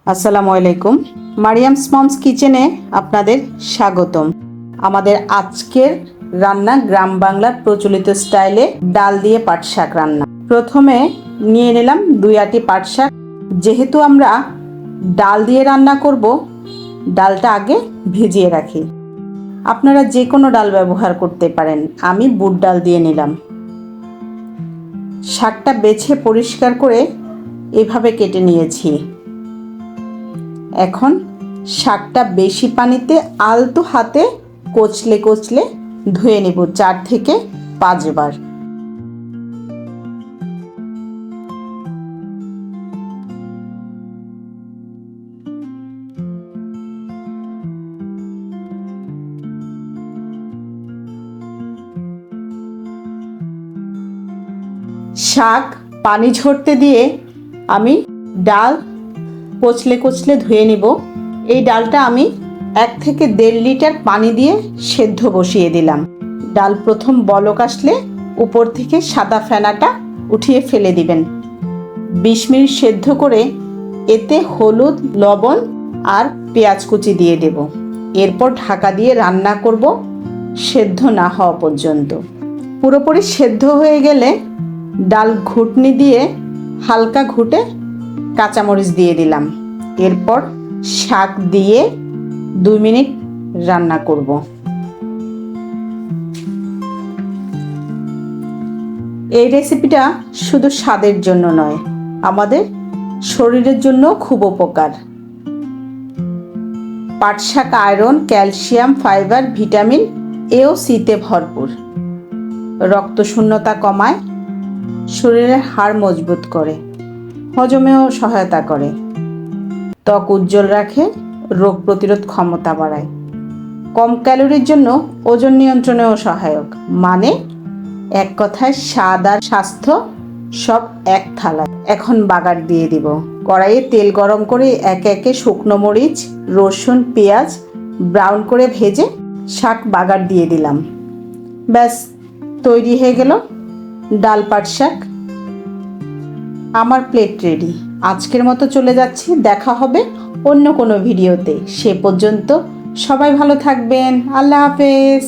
আসসালামু আলাইকুম। মারিয়ামস মমস কিচেনে আপনাদের স্বাগতম। আমাদের আজকের রান্না গ্রাম বাংলার প্রচলিত স্টাইলে ডাল দিয়ে পাট শাক রান্না। প্রথমে নিয়ে নিলাম 2 আটি পাট শাক। যেহেতু আমরা ডাল দিয়ে রান্না করব, ডালটা আগে ভিজিয়ে রাখি। আপনারা যে কোনো ডাল ব্যবহার করতে পারেন, আমি বুট ডাল দিয়ে নিলাম। শাকটা বেছে পরিষ্কার করে এভাবে কেটে নিয়েছি। এখন শাকটা বেশি পানিতে আলতো হাতে কচলে কচলে ধুয়ে নেব 4 থেকে 5 বার। শাক পানি ঝরতে দিয়ে আমি ডাল কচলে কচলে ধুয়ে নিব। এই ডালটা আমি 1 থেকে 1.5 লিটার পানি দিয়ে সেদ্ধ বসিয়ে দিলাম। ডাল প্রথম বলক আসলে উপর থেকে সাদা ফেনাটা উঠিয়ে ফেলে দিবেন। 20 মিনিট সেদ্ধ করে এতে হলুদ, লবণ আর পেঁয়াজ কুচি দিয়ে দেব। এরপর ঢাকা দিয়ে রান্না করব সেদ্ধ না হওয়া পর্যন্ত। পুরোপুরি সেদ্ধ হয়ে গেলে ডাল ঘুটনি দিয়ে হালকা ঘুটে কাঁচামরিচ দিয়ে দিলাম। এরপর শাক দিয়ে 2 মিনিট রান্না করব। এই রেসিপিটা শুধু স্বাদের জন্য নয়, আমাদের শরীরের জন্য খুব উপকার। পাট শাক iron, calcium, fibre, vitamin A ও সিতে ভরপুর। রক্ত শূন্যতা কমায়, শরীরের হাড় মজবুত করে, হজমেও সহায়তা করে, ত্বক উজ্জ্বল রাখে, রোগ প্রতিরোধ ক্ষমতা বাড়ায়, কম ক্যালোরির জন্য ওজন নিয়ন্ত্রণেও সহায়ক। মানে এক কথায় স্বাদ আর স্বাস্থ্য সব এক থালায়। এখন বাগার দিয়ে দিব। কড়াইয়ে তেল গরম করে একে একে শুকনো মরিচ, রসুন, পেঁয়াজ ব্রাউন করে ভেজে শাক বাগার দিয়ে দিলাম। ব্যাস তৈরি হয়ে গেল ডাল পাট শাক। আমার প্লেট রেডি। আজকের মতো চলে যাচ্ছি, দেখা হবে অন্য কোনো ভিডিওতে। সে পর্যন্ত সবাই ভালো থাকবেন। আল্লাহ হাফেজ।